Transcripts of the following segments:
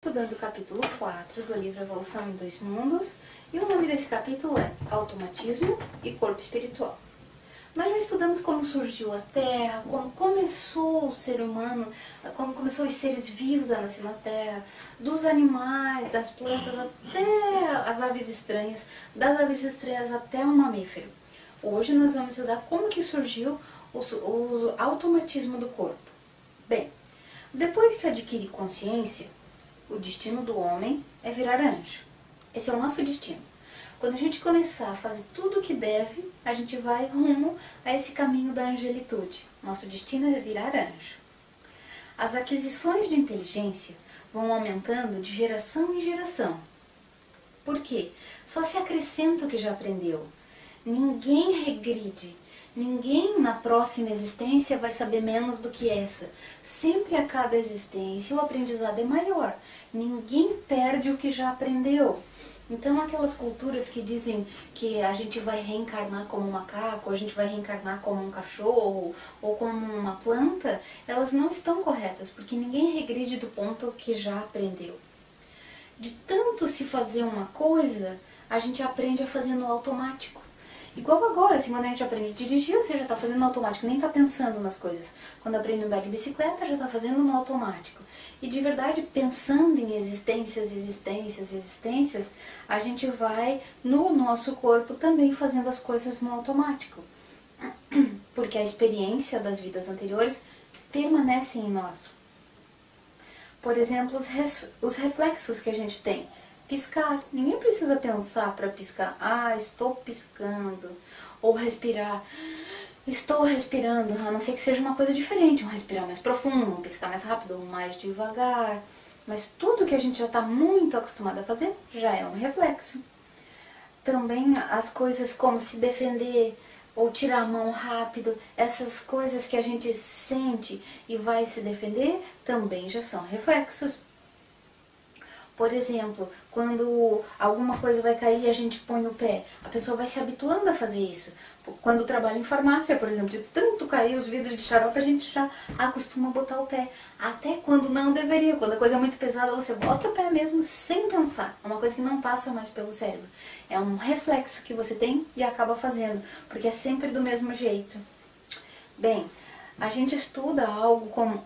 Estudando o capítulo 4 do livro Evolução em Dois Mundos, e o nome desse capítulo é Automatismo e Corpo Espiritual. Nós já estudamos como surgiu a Terra, como começou o ser humano, como começou os seres vivos a nascer na Terra, dos animais, das plantas até as aves estranhas, das aves estranhas até o mamífero. Hoje nós vamos estudar como que surgiu o automatismo do corpo. Bem, depois que adquire consciência, o destino do homem é virar anjo. Esse é o nosso destino. Quando a gente começar a fazer tudo o que deve, a gente vai rumo a esse caminho da angelitude. Nosso destino é virar anjo. As aquisições de inteligência vão aumentando de geração em geração. Por quê? Só se acrescenta o que já aprendeu. Ninguém regride. Ninguém na próxima existência vai saber menos do que essa. Sempre a cada existência o aprendizado é maior. Ninguém perde o que já aprendeu. Então aquelas culturas que dizem que a gente vai reencarnar como um macaco, ou a gente vai reencarnar como um cachorro, ou como uma planta, elas não estão corretas, porque ninguém regride do ponto que já aprendeu. De tanto se fazer uma coisa, a gente aprende a fazer no automático. Igual agora, assim, quando a gente aprende a dirigir, você já está fazendo no automático, nem está pensando nas coisas. Quando aprende a andar de bicicleta, já está fazendo no automático. E de verdade, pensando em existências, a gente vai, no nosso corpo, também fazendo as coisas no automático. Porque a experiência das vidas anteriores permanece em nós. Por exemplo, os reflexos que a gente tem. Piscar. Ninguém precisa pensar para piscar. Ah, estou piscando. Ou respirar. Estou respirando. A não ser que seja uma coisa diferente. Um respirar mais profundo, um piscar mais rápido, um mais devagar. Mas tudo que a gente já está muito acostumado a fazer já é um reflexo. Também as coisas como se defender ou tirar a mão rápido. Essas coisas que a gente sente e vai se defender também já são reflexos. Por exemplo, quando alguma coisa vai cair e a gente põe o pé, a pessoa vai se habituando a fazer isso. Quando trabalha em farmácia, por exemplo, de tanto cair os vidros de xarope, a gente já acostuma a botar o pé. Até quando não deveria, quando a coisa é muito pesada, você bota o pé mesmo sem pensar. É uma coisa que não passa mais pelo cérebro. É um reflexo que você tem e acaba fazendo, porque é sempre do mesmo jeito. Bem, a gente estuda algo como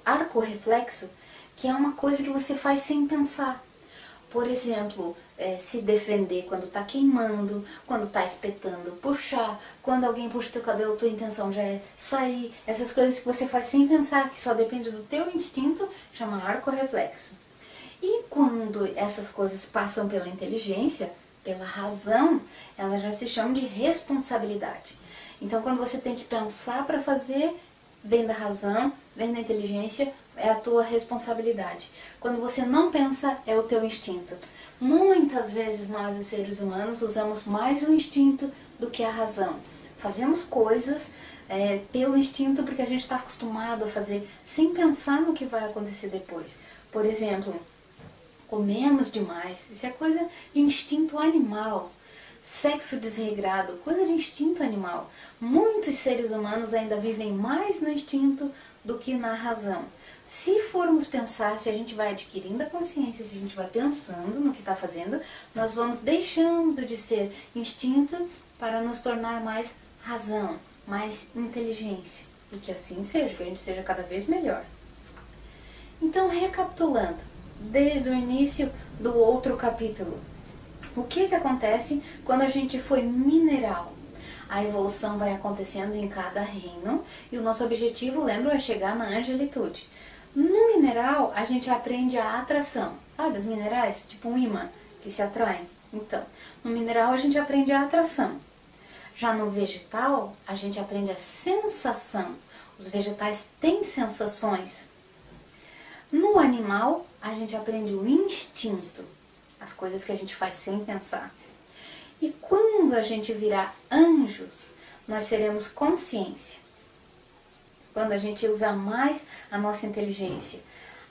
arco-reflexo, que é uma coisa que você faz sem pensar. Por exemplo, se defender quando está queimando, quando está espetando, puxar, quando alguém puxa o teu cabelo, tua intenção já é sair. Essas coisas que você faz sem pensar, que só depende do teu instinto, chama arco-reflexo. E quando essas coisas passam pela inteligência, pela razão, elas já se chamam de responsabilidade. Então quando você tem que pensar para fazer, vem da razão, vem da inteligência, é a tua responsabilidade. Quando você não pensa, é o teu instinto. Muitas vezes nós, os seres humanos, usamos mais o instinto do que a razão. Fazemos coisas pelo instinto porque a gente está acostumado a fazer sem pensar no que vai acontecer depois. Por exemplo, comemos demais, isso é coisa de instinto animal. Sexo desregrado, coisa de instinto animal. Muitos seres humanos ainda vivem mais no instinto do que na razão. Se formos pensar, se a gente vai adquirindo a consciência, se a gente vai pensando no que está fazendo, nós vamos deixando de ser instinto para nos tornar mais razão, mais inteligência. E que assim seja, que a gente seja cada vez melhor. Então, recapitulando, desde o início do outro capítulo, o que acontece quando a gente foi mineral? A evolução vai acontecendo em cada reino e o nosso objetivo, lembra, é chegar na angelitude. No mineral, a gente aprende a atração. Sabe os minerais? Tipo um imã, que se atraem. Então, no mineral a gente aprende a atração. Já no vegetal, a gente aprende a sensação. Os vegetais têm sensações. No animal, a gente aprende o instinto. As coisas que a gente faz sem pensar. E quando a gente virar anjos, nós seremos consciência. Quando a gente usar mais a nossa inteligência.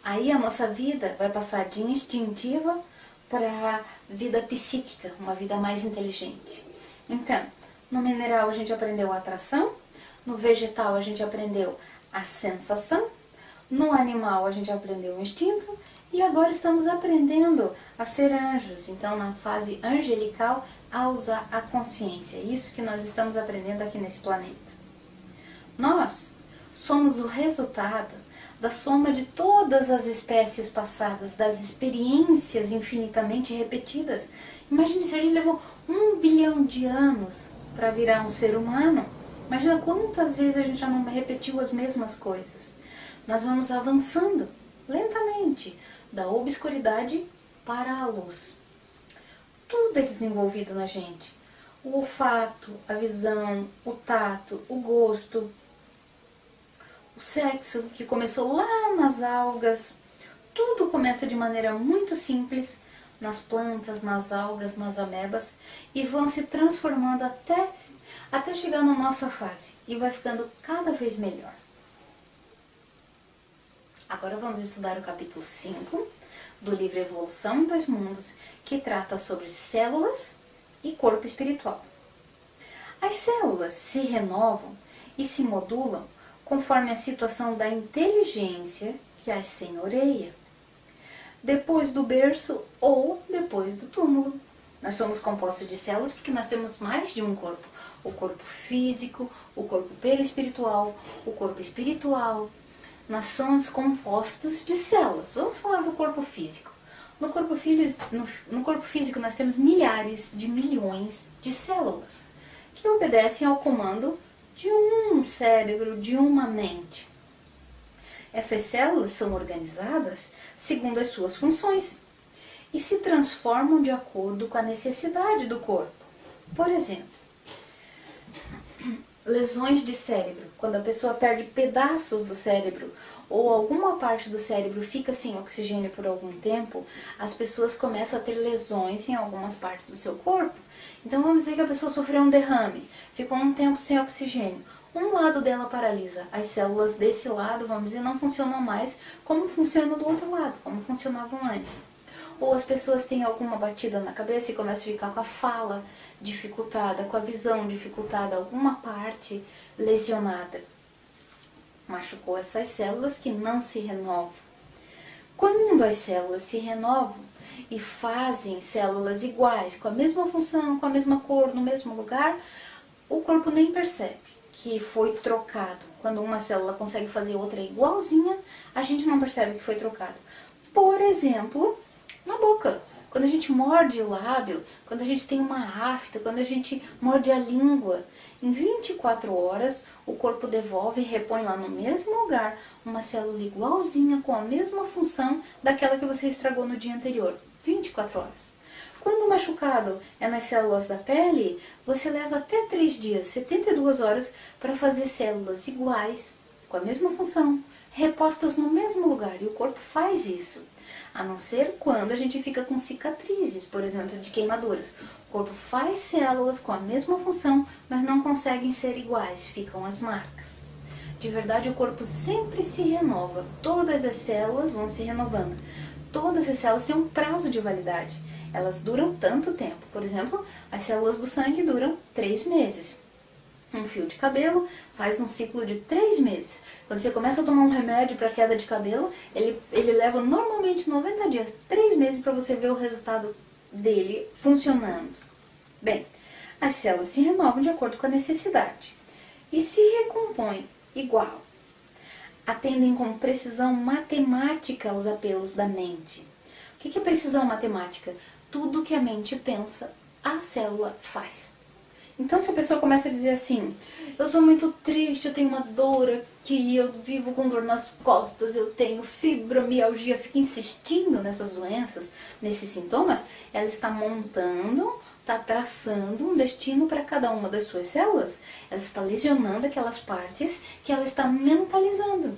Aí a nossa vida vai passar de instintiva para vida psíquica, uma vida mais inteligente. Então, no mineral a gente aprendeu a atração, no vegetal a gente aprendeu a sensação, no animal a gente aprendeu o instinto E agora estamos aprendendo a ser anjos, então na fase angelical, a usar a consciência. Isso que nós estamos aprendendo aqui nesse planeta. Nós somos o resultado da soma de todas as espécies passadas, das experiências infinitamente repetidas. Imagine se a gente levou 1 bilhão de anos para virar um ser humano. Imagina quantas vezes a gente já não repetiu as mesmas coisas. Nós vamos avançando lentamente da obscuridade para a luz. Tudo é desenvolvido na gente. O olfato, a visão, o tato, o gosto, o sexo, que começou lá nas algas. Tudo começa de maneira muito simples, nas plantas, nas algas, nas amebas, e vão se transformando até chegar na nossa fase, e vai ficando cada vez melhor. Agora vamos estudar o capítulo 5 do livro Evolução em Dois Mundos, que trata sobre células e corpo espiritual. As células se renovam e se modulam conforme a situação da inteligência que as senhoreia, depois do berço ou depois do túmulo. Nós somos compostos de células porque nós temos mais de um corpo. O corpo físico, o corpo perispiritual, o corpo espiritual. Nós somos compostos de células. Vamos falar do corpo físico. No corpo físico nós temos milhares de milhões de células que obedecem ao comando de um cérebro, de uma mente. Essas células são organizadas segundo as suas funções e se transformam de acordo com a necessidade do corpo. Por exemplo, lesões de cérebro, quando a pessoa perde pedaços do cérebro ou alguma parte do cérebro fica sem oxigênio por algum tempo, as pessoas começam a ter lesões em algumas partes do seu corpo. Então vamos dizer que a pessoa sofreu um derrame, ficou um tempo sem oxigênio. Um lado dela paralisa, as células desse lado, vamos dizer, não funcionam mais como funcionam do outro lado, como funcionavam antes. Ou as pessoas têm alguma batida na cabeça e começam a ficar com a fala dificultada, com a visão dificultada, alguma parte lesionada. Machucou essas células que não se renovam. Quando as células se renovam e fazem células iguais, com a mesma função, com a mesma cor, no mesmo lugar, o corpo nem percebe que foi trocado. Quando uma célula consegue fazer outra igualzinha, a gente não percebe que foi trocado. Por exemplo, na boca. Quando a gente morde o lábio, quando a gente tem uma afta, quando a gente morde a língua, em 24 horas o corpo devolve e repõe lá no mesmo lugar uma célula igualzinha, com a mesma função daquela que você estragou no dia anterior. 24 horas. Quando o machucado é nas células da pele, você leva até 3 dias, 72 horas, para fazer células iguais, com a mesma função, repostas no mesmo lugar. E o corpo faz isso. A não ser quando a gente fica com cicatrizes, por exemplo, de queimaduras. O corpo faz células com a mesma função, mas não conseguem ser iguais, ficam as marcas. De verdade, o corpo sempre se renova. Todas as células vão se renovando. Todas as células têm um prazo de validade. Elas duram tanto tempo. Por exemplo, as células do sangue duram 3 meses. Um fio de cabelo faz um ciclo de 3 meses. Quando você começa a tomar um remédio para queda de cabelo, ele leva normalmente 90 dias, 3 meses para você ver o resultado dele funcionando. Bem, as células se renovam de acordo com a necessidade e se recompõem igual. Atendem com precisão matemática aos apelos da mente. O que é precisão matemática? Tudo que a mente pensa, a célula faz. Então, se a pessoa começa a dizer assim, eu sou muito triste, eu tenho uma dor aqui, eu vivo com dor nas costas, eu tenho fibromialgia, fica insistindo nessas doenças, nesses sintomas, ela está montando, está traçando um destino para cada uma das suas células. Ela está lesionando aquelas partes que ela está mentalizando.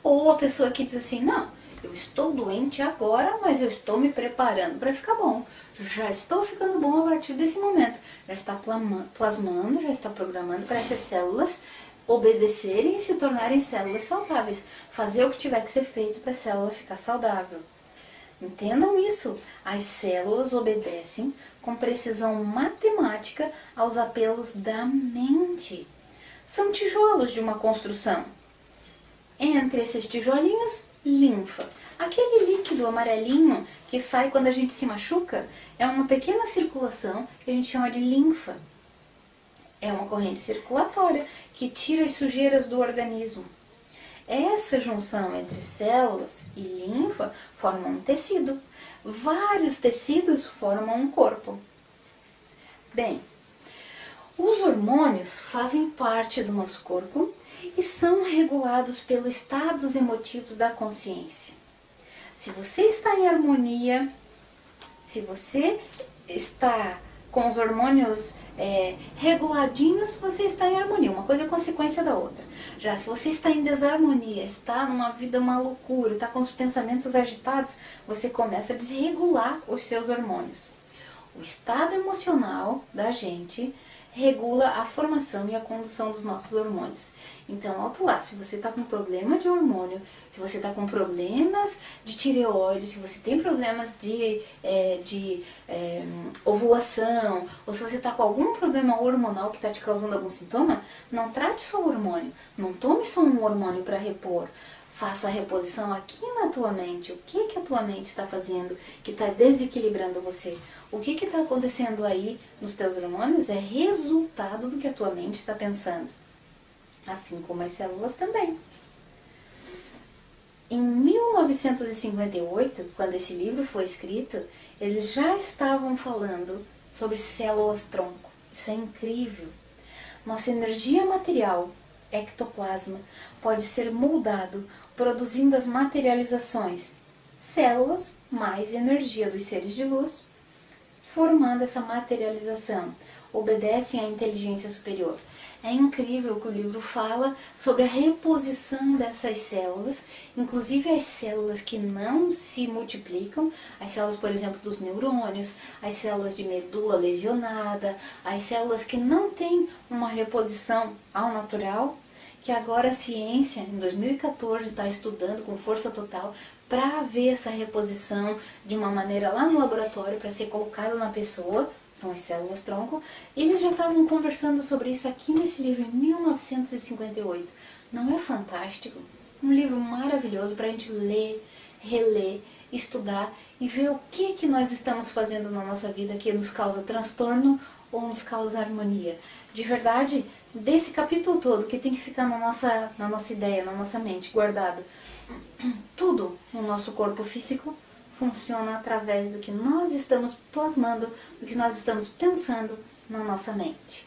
Ou a pessoa que diz assim, não, eu estou doente agora, mas eu estou me preparando para ficar bom. Já estou ficando bom a partir desse momento. Já está plasmando, já está programando para essas células obedecerem e se tornarem células saudáveis. Fazer o que tiver que ser feito para a célula ficar saudável. Entendam isso. As células obedecem com precisão matemática aos apelos da mente. São tijolos de uma construção. Entre esses tijolinhos Linfa. Aquele líquido amarelinho que sai quando a gente se machuca é uma pequena circulação que a gente chama de linfa. É uma corrente circulatória que tira as sujeiras do organismo. Essa junção entre células e linfa forma um tecido. Vários tecidos formam um corpo. Bem, os hormônios fazem parte do nosso corpo e são regulados pelos estados emotivos da consciência. Se você está em harmonia, se você está com os hormônios reguladinhos, você está em harmonia. Uma coisa é consequência da outra. Já se você está em desarmonia, está numa vida uma loucura, está com os pensamentos agitados, você começa a desregular os seus hormônios. O estado emocional da gente regula a formação e a condução dos nossos hormônios. Então, alto lá, se você está com problema de hormônio, se você está com problemas de tireoide, se você tem problemas de ovulação, ou se você está com algum problema hormonal que está te causando algum sintoma, não trate só o hormônio, não tome só um hormônio para repor. Faça a reposição aqui na tua mente. O que que a tua mente está fazendo que está desequilibrando você? O que que está acontecendo aí nos teus hormônios é resultado do que a tua mente está pensando. Assim como as células também. Em 1958, quando esse livro foi escrito, eles já estavam falando sobre células-tronco. Isso é incrível. Nossa energia material, ectoplasma, pode ser moldado produzindo as materializações, células mais energia dos seres de luz, formando essa materialização, obedecem à inteligência superior. É incrível que o livro fala sobre a reposição dessas células, inclusive as células que não se multiplicam, as células, por exemplo, dos neurônios, as células de medula lesionada, as células que não têm uma reposição ao natural, que agora a ciência, em 2014, está estudando com força total para ver essa reposição de uma maneira lá no laboratório para ser colocada na pessoa, são as células-tronco. Eles já estavam conversando sobre isso aqui nesse livro em 1958. Não é fantástico? Um livro maravilhoso para a gente ler, reler, estudar e ver o que nós estamos fazendo na nossa vida que nos causa transtorno ou nos causa harmonia. De verdade, desse capítulo todo, que tem que ficar na nossa ideia, na nossa mente, guardado, tudo no nosso corpo físico funciona através do que nós estamos plasmando, do que nós estamos pensando na nossa mente.